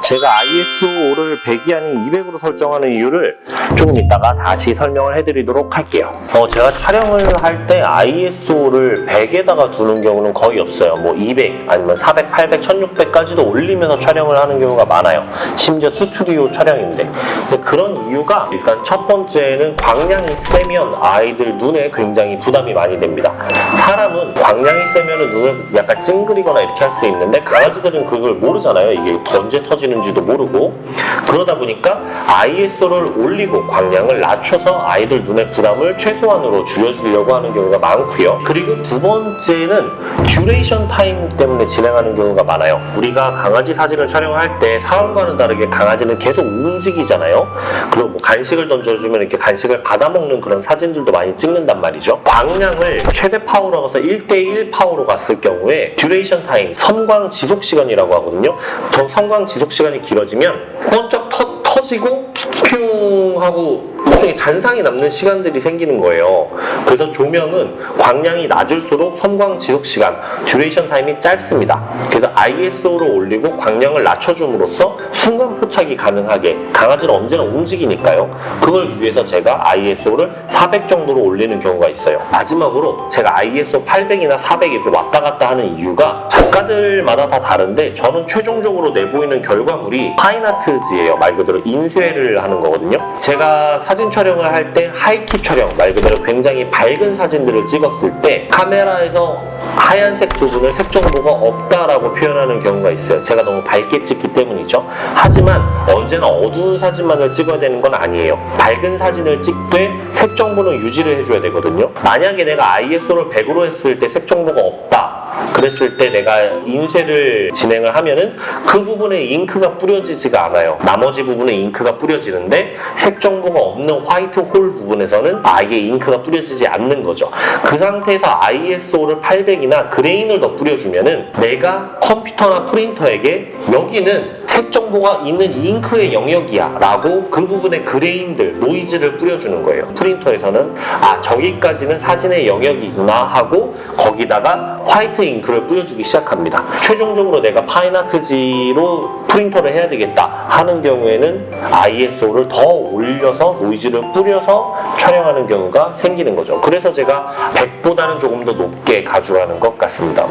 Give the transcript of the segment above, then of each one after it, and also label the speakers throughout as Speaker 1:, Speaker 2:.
Speaker 1: 제가 ISO를 100이 아닌 200으로 설정하는 이유를 조금 이따가 다시 설명을 해드리도록 할게요. 제가 촬영을 할 때 ISO를 100에다가 두는 경우는 거의 없어요. 뭐 200 아니면 400, 800, 1600까지도 올리면서 촬영을 하는 경우가 많아요. 심지어 스튜디오 촬영인데. 근데 그런 이유가 일단 첫 번째는 광량이 세면 아이들 눈에 굉장히 부담이 많이 됩니다. 사람은 광량이 세면은 눈을 약간 찡그리거나 이렇게 할 수 있는데 강아지들은 그걸 모르잖아요. 이게 언제 터지는지도 모르고. 그러다 보니까 ISO를 올리고 광량을 낮춰서 아이들 눈의 부담을 최소한으로 줄여주려고 하는 경우가 많고요. 그리고 두 번째는 듀레이션 타임 때문에 진행하는 경우가 많아요. 우리가 강아지 사진을 촬영할 때 사람과는 다르게 강아지는 계속 움직이잖아요. 그리고 뭐 간식을 던져주면 이렇게 간식을 받아먹는 그런 사진들도 많이 찍는단 말이죠. 광량을 최대 파워로 가서 1:1 파워로 갔을 경우에 듀레이션 타임, 섬광 지속 시간이라고 하거든요. 저 섬광 지속 시간이 길어지면 번쩍 터지고 퓨 하고 일종의 잔상이 남는 시간들이 생기는 거예요. 그래서 조명은 광량이 낮을수록 섬광 지속 시간, 듀레이션 타임이 짧습니다. 그래서 ISO를 올리고 광량을 낮춰줌으로써 순간 포착이 가능하게, 강아지는 언제나 움직이니까요. 그걸 위해서 제가 ISO를 400 정도로 올리는 경우가 있어요. 마지막으로 제가 ISO 800이나 400 이렇게 왔다 갔다 하는 이유가 작가들마다 다 다른데 저는 최종적으로 내보이는 결과물이 파인아트지예요. 말 그대로 인쇄를 하는 거거든요. 제가 사진 촬영을 할 때 하이키 촬영, 말 그대로 굉장히 밝은 사진들을 찍었을 때 카메라에서 하얀색 부분을 색 정보가 없다라고 표현하는 경우가 있어요. 제가 너무 밝게 찍기 때문이죠. 하지만 언제나 어두운 사진만을 찍어야 되는 건 아니에요. 밝은 사진을 찍되 색 정보는 유지를 해줘야 되거든요. 만약에 내가 ISO를 100으로 했을 때 색 정보가 없다 그랬을 때 내가 인쇄를 진행을 하면은 그 부분에 잉크가 뿌려지지가 않아요. 나머지 부분에 잉크가 뿌려지는데 색 정보가 없는 화이트 홀 부분에서는 아예 잉크가 뿌려지지 않는 거죠. 그 상태에서 ISO를 800이나 그레인을 더 뿌려주면은 내가 컴퓨터나 프린터에게 여기는 색 정보가 있는 잉크의 영역이야 라고 그 부분에 그레인들, 노이즈를 뿌려주는 거예요. 프린터에서는 저기까지는 사진의 영역이구나 하고 거기다가 화이트 잉크를 뿌려주기 시작합니다. 최종적으로 내가 파인아트지로 프린터를 해야 되겠다 하는 경우에는 ISO를 더 올려서 노이즈를 뿌려서 촬영하는 경우가 생기는 거죠. 그래서 제가 100보다는 조금 더 높게 가져가는 것 같습니다.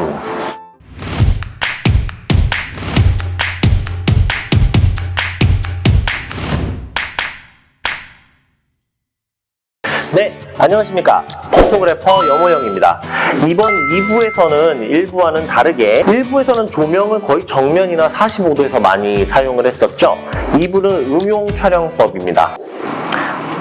Speaker 1: 네, 안녕하십니까. 포토그래퍼 염호영입니다. 이번 2부에서는 1부와는 다르게 1부에서는 조명을 거의 정면이나 45도에서 많이 사용을 했었죠. 2부는 응용 촬영법입니다.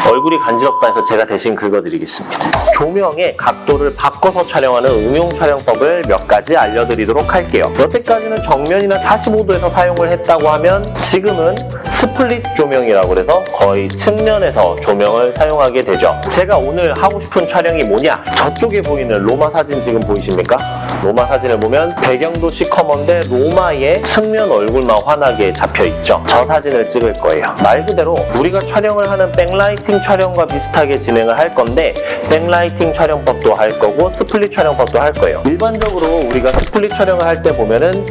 Speaker 1: 얼굴이 간지럽다 해서 제가 대신 긁어드리겠습니다. 조명의 각도를 바꿔서 촬영하는 응용 촬영법을 몇 가지 알려드리도록 할게요. 여태까지는 정면이나 45도에서 사용을 했다고 하면 지금은 스플릿 조명이라고 해서 거의 측면에서 조명을 사용하게 되죠. 제가 오늘 하고 싶은 촬영이 뭐냐? 저쪽에 보이는 로마 사진 지금 보이십니까? 로마 사진을 보면 배경도 시커먼데 로마의 측면 얼굴만 환하게 잡혀있죠. 저 사진을 찍을 거예요. 말 그대로 우리가 촬영을 하는 백라이팅 촬영과 비슷하게 진행을 할 건데 백라이팅 촬영법도 할 거고 스플릿 촬영법도 할 거예요. 일반적으로 우리가 스플릿 촬영을 할 때 보면은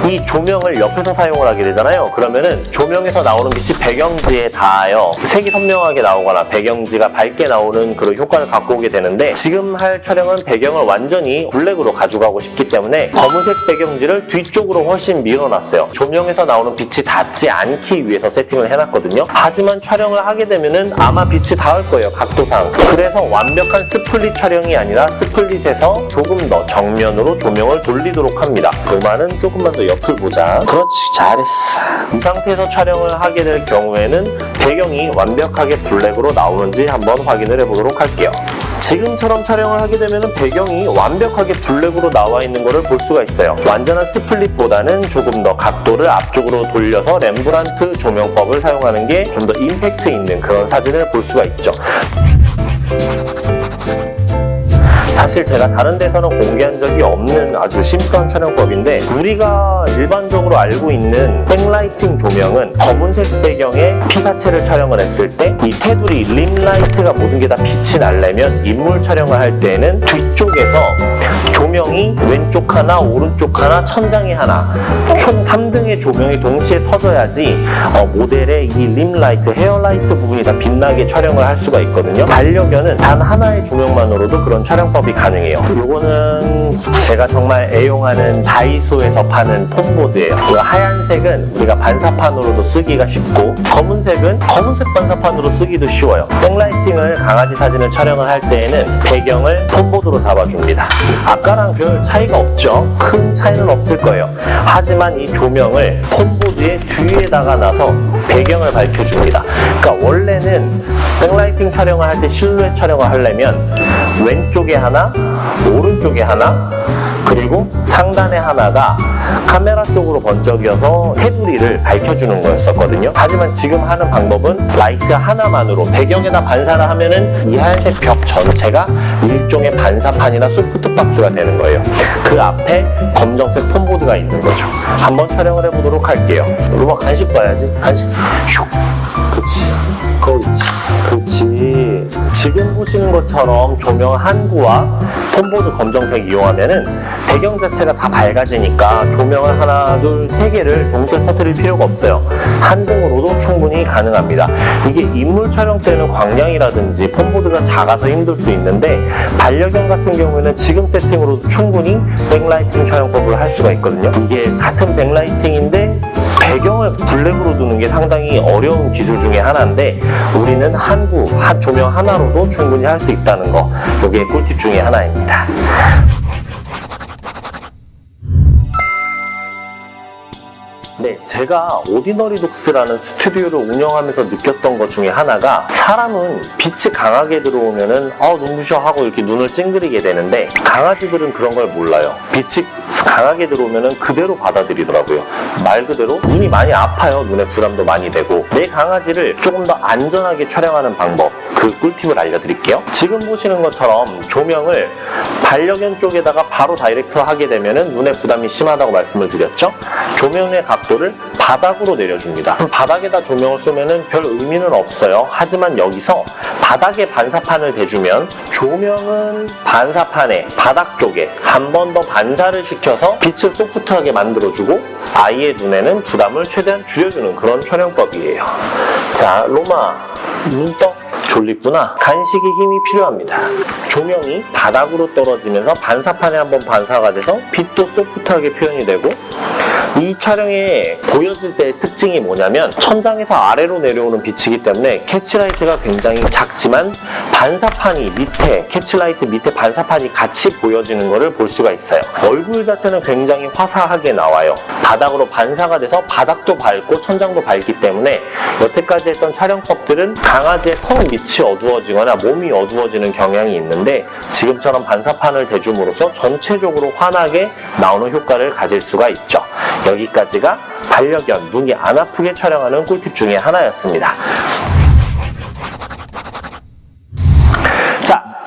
Speaker 1: 이 조명을 옆에서 사용을 하게 되잖아요. 그러면은 조명에서 나오는 빛이 배경지에 닿아요. 색이 선명하게 나오거나 배경지가 밝게 나오는 그런 효과를 갖고 오게 되는데 지금 할 촬영은 배경을 완전히 블랙으로 가져가고 싶기 때문에 검은색 배경지를 뒤쪽으로 훨씬 밀어놨어요. 조명에서 나오는 빛이 닿지 않기 위해서 세팅을 해놨거든요. 하지만 촬영을 하게 되면은 아마 빛이 닿을 거예요. 각도상. 그래서 완벽한 스플릿 촬영이 아니라 스플릿에서 조금 더 정면으로 조명을 돌리도록 합니다. 로마는 조금만 더 옆을 보자. 그렇지, 잘했어. 이 상태에서 촬영을 하게 될 경우에는 배경이 완벽하게 블랙으로 나오는지 한번 확인을 해보도록 할게요. 지금처럼 촬영을 하게 되면 배경이 완벽하게 블랙으로 나와 있는 것을 볼 수가 있어요. 완전한 스플릿보다는 조금 더 각도를 앞쪽으로 돌려서 렘브란트 조명법을 사용하는 게 좀 더 임팩트 있는 그런 사진을 볼 수가 있죠. 사실 제가 다른 데서는 공개한 적이 없는 아주 심플한 촬영법인데 우리가 일반적으로 알고 있는 백라이팅 조명은 검은색 배경에 피사체를 촬영을 했을 때 이 테두리, 림라이트가 모든 게 다 빛이 나려면 인물 촬영을 할 때는 뒤쪽에서 조명이 왼쪽 하나, 오른쪽 하나, 천장에 하나, 총 3등의 조명이 동시에 터져야지 모델의 이 림라이트, 헤어라이트 부분이 다 빛나게 촬영을 할 수가 있거든요. 반려견은 단 하나의 조명만으로도 그런 촬영법이 가능해요. 요거는 제가 정말 애용하는 다이소에서 파는 폼보드예요. 하얀색은 우리가 반사판으로도 쓰기가 쉽고, 검은색은 검은색 반사판으로 쓰기도 쉬워요. 백라이팅을 강아지 사진을 촬영을 할 때에는 배경을 폼보드로 잡아줍니다. 아까랑 별 차이가 없죠? 큰 차이는 없을 거예요. 하지만 이 조명을 폼보드의 뒤에다가 놔서 배경을 밝혀줍니다. 그러니까 원래는 백라이팅 촬영을 할 때 실루엣 촬영을 하려면 왼쪽에 하나, 오른쪽에 하나, 그리고 상단에 하나가 카메라 쪽으로 번쩍여서 테두리를 밝혀주는 거였었거든요. 하지만 지금 하는 방법은 라이트 하나만으로 배경에다 반사를 하면은 이 하얀색 벽 전체가 일종의 반사판이나 소프트박스가 되는 거예요. 그 앞에 검정색 폼보드가 있는 거죠. 한번 촬영을 해보도록 할게요. 로마 간식 봐야지. 간식. 슉. 그렇지. 거기지. 그렇지. 지금 보시는 것처럼 조명 한구와 폼보드 검정색 이용하면은 배경 자체가 다 밝아지니까 조명을 하나, 둘, 세 개를 동시에 터뜨릴 필요가 없어요. 한 등으로도 충분히 가능합니다. 이게 인물 촬영 때는 광량이라든지 폼보드가 작아서 힘들 수 있는데, 반려견 같은 경우에는 지금 세팅으로도 충분히 백라이팅 촬영법을 할 수가 있거든요. 이게 같은 백라이팅인데 배경을 블랙으로 두는 게 상당히 어려운 기술 중에 하나인데, 우리는 한 조명 하나로도 충분히 할 수 있다는 거, 이게 꿀팁 중에 하나입니다. 네, 제가 오디너리 독스라는 스튜디오를 운영하면서 느꼈던 것 중에 하나가, 사람은 빛이 강하게 들어오면은 눈부셔 하고 이렇게 눈을 찡그리게 되는데, 강아지들은 그런 걸 몰라요. 빛이 강하게 들어오면은 그대로 받아들이더라고요. 말 그대로 눈이 많이 아파요. 눈에 부담도 많이 되고. 내 강아지를 조금 더 안전하게 촬영하는 방법, 그 꿀팁을 알려드릴게요. 지금 보시는 것처럼 조명을 반려견 쪽에다가 바로 다이렉트 하게 되면은 눈에 부담이 심하다고 말씀을 드렸죠. 조명의 각도를 바닥으로 내려줍니다. 바닥에다 조명을 쏘면은 별 의미는 없어요. 하지만 여기서 바닥에 반사판을 대주면 조명은 반사판에 바닥 쪽에 한 번 더 반사를 시켜서 빛을 소프트하게 만들어주고 아이의 눈에는 부담을 최대한 줄여주는 그런 촬영법이에요. 자, 로마 눈 떠. 졸립구나. 간식에 힘이 필요합니다. 조명이 바닥으로 떨어지면서 반사판에 한번 반사가 돼서 빛도 소프트하게 표현이 되고, 이 촬영에 보여질 때의 특징이 뭐냐면, 천장에서 아래로 내려오는 빛이기 때문에 캐치라이트가 굉장히 작지만 반사판이 밑에, 캐치라이트 밑에 반사판이 같이 보여지는 것을 볼 수가 있어요. 얼굴 자체는 굉장히 화사하게 나와요. 바닥으로 반사가 돼서 바닥도 밝고 천장도 밝기 때문에 여태까지 했던 촬영법들은 강아지의 턱 밑이 어두워지거나 몸이 어두워지는 경향이 있는데, 지금처럼 반사판을 대줌으로써 전체적으로 환하게 나오는 효과를 가질 수가 있죠. 여기까지가 반려견 눈이 안 아프게 촬영하는 꿀팁 중에 하나였습니다.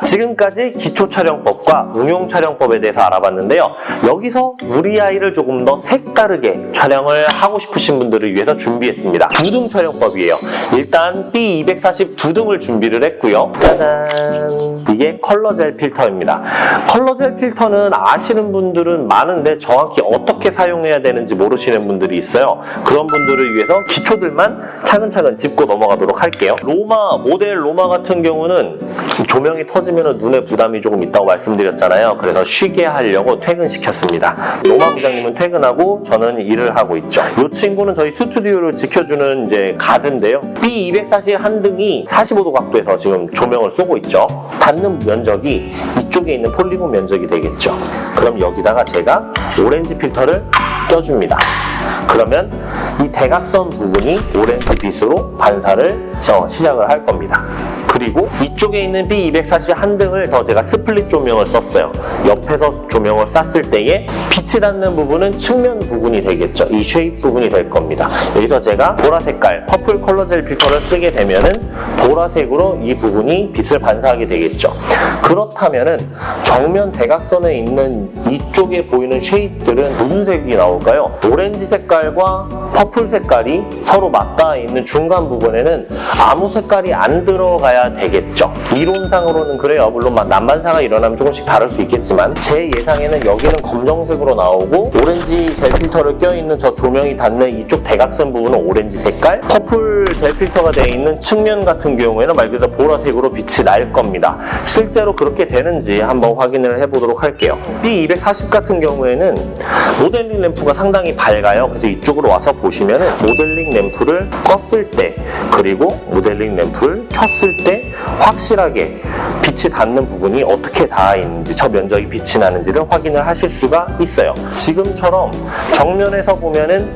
Speaker 1: 지금까지 기초 촬영법과 응용 촬영법에 대해서 알아봤는데요. 여기서 우리 아이를 조금 더 색다르게 촬영을 하고 싶으신 분들을 위해서 준비했습니다. 2등 촬영법이에요. 일단 B240 2등을 준비를 했고요. 짜잔! 이게 컬러젤 필터입니다. 컬러젤 필터는 아시는 분들은 많은데 정확히 어떻게 사용해야 되는지 모르시는 분들이 있어요. 그런 분들을 위해서 기초들만 차근차근 짚고 넘어가도록 할게요. 모델 로마 같은 경우는 조명이 터지면 눈에 부담이 조금 있다고 말씀드렸잖아요. 그래서 쉬게 하려고 퇴근시켰습니다. 로마 부장님은 퇴근하고 저는 일을 하고 있죠. 이 친구는 저희 스튜디오를 지켜주는 이제 가드인데요. B240 한 등이 45도 각도에서 지금 조명을 쏘고 있죠. 닿는 면적이 이쪽에 있는 폴리곤 면적이 되겠죠. 그럼 여기다가 제가 오렌지 필터를 껴줍니다. 그러면 이 대각선 부분이 오렌지 빛으로 반사를 시작을 할 겁니다. 그리고 이쪽에 있는 B240 한 등을 더 제가 스플릿 조명을 썼어요. 옆에서 조명을 쐈을 때에 빛이 닿는 부분은 측면 부분이 되겠죠. 이 쉐입 부분이 될 겁니다. 여기서 제가 보라 색깔 퍼플 컬러젤 필터를 쓰게 되면은 보라색으로 이 부분이 빛을 반사하게 되겠죠. 그렇다면은 정면 대각선에 있는 이쪽에 보이는 쉐입들은 무슨 색이 나올 볼까요? 오렌지 색깔과 퍼플 색깔이 서로 맞닿아 있는 중간 부분에는 아무 색깔이 안 들어가야 되겠죠. 이론상으로는 그래요. 물론 난반사가 일어나면 조금씩 다를 수 있겠지만 제 예상에는 여기는 검정색으로 나오고 오렌지 젤 필터를 껴있는 저 조명이 닿는 이쪽 대각선 부분은 오렌지 색깔, 퍼플 젤 필터가 되어 있는 측면 같은 경우에는 말 그대로 보라색으로 빛이 날 겁니다. 실제로 그렇게 되는지 한번 확인을 해보도록 할게요. B240 같은 경우에는 모델링 램프가 상당히 밝아요. 그래서 이쪽으로 와서 보시면 모델링 램프를 껐을 때 그리고 모델링 램프를 켰을 때 확실하게 빛이 닿는 부분이 어떻게 닿아 있는지, 저 면적이 빛이 나는지를 확인을 하실 수가 있어요. 지금처럼 정면에서 보면은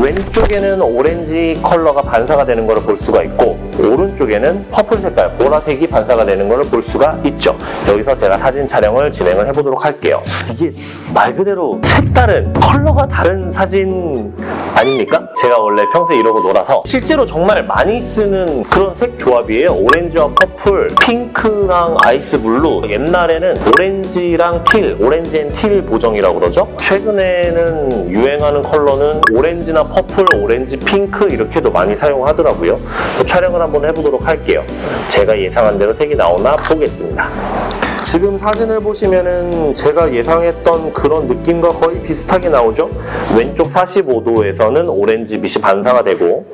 Speaker 1: 왼쪽에는 오렌지 컬러가 반사가 되는 것을 볼 수가 있고 오른쪽에는 퍼플 색깔, 보라색이 반사가 되는 것을 볼 수가 있죠. 여기서 제가 사진 촬영을 진행을 해보도록 할게요. 이게 말 그대로 색다른, 컬러가 다른 사진 아닙니까? 제가 원래 평소에 이러고 놀아서 실제로 정말 많이 쓰는 그런 색 조합이에요. 오렌지와 퍼플, 핑크랑 아이스 블루. 옛날에는 오렌지랑 틸, 오렌지 앤 틸 보정이라고 그러죠. 최근에는 유행하는 컬러는 오렌지나 퍼플, 오렌지, 핑크 이렇게도 많이 사용하더라고요. 촬영을 한번 해보도록 할게요. 제가 예상한 대로 색이 나오나 보겠습니다. 지금 사진을 보시면은 제가 예상했던 그런 느낌과 거의 비슷하게 나오죠? 왼쪽 45도에서는 오렌지 빛이 반사가 되고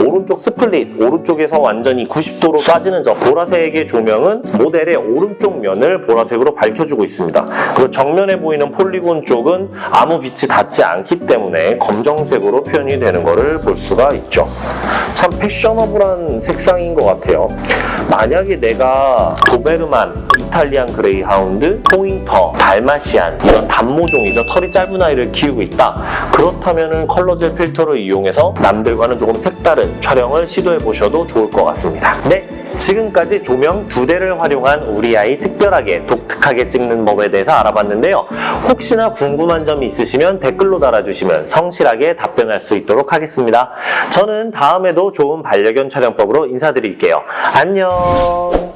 Speaker 1: 오른쪽 스플릿, 오른쪽에서 완전히 90도로 빠지는 저 보라색의 조명은 모델의 오른쪽 면을 보라색으로 밝혀주고 있습니다. 그리고 정면에 보이는 폴리곤 쪽은 아무 빛이 닿지 않기 때문에 검정색으로 표현이 되는 것을 볼 수가 있죠. 참 패셔너블한 색상인 것 같아요. 만약에 내가 도베르만, 이탈리안 그레이하운드, 포인터, 달마시안 이런 단모종이죠. 털이 짧은 아이를 키우고 있다. 그렇다면은 컬러젤 필터를 이용해서 남들과는 조금 색다른 촬영을 시도해 보셔도 좋을 것 같습니다. 네, 지금까지 조명 2대를 활용한 우리 아이 특별하게 독특하게 찍는 법에 대해서 알아봤는데요. 혹시나 궁금한 점이 있으시면 댓글로 달아주시면 성실하게 답변할 수 있도록 하겠습니다. 저는 다음에도 좋은 반려견 촬영법으로 인사드릴게요. 안녕.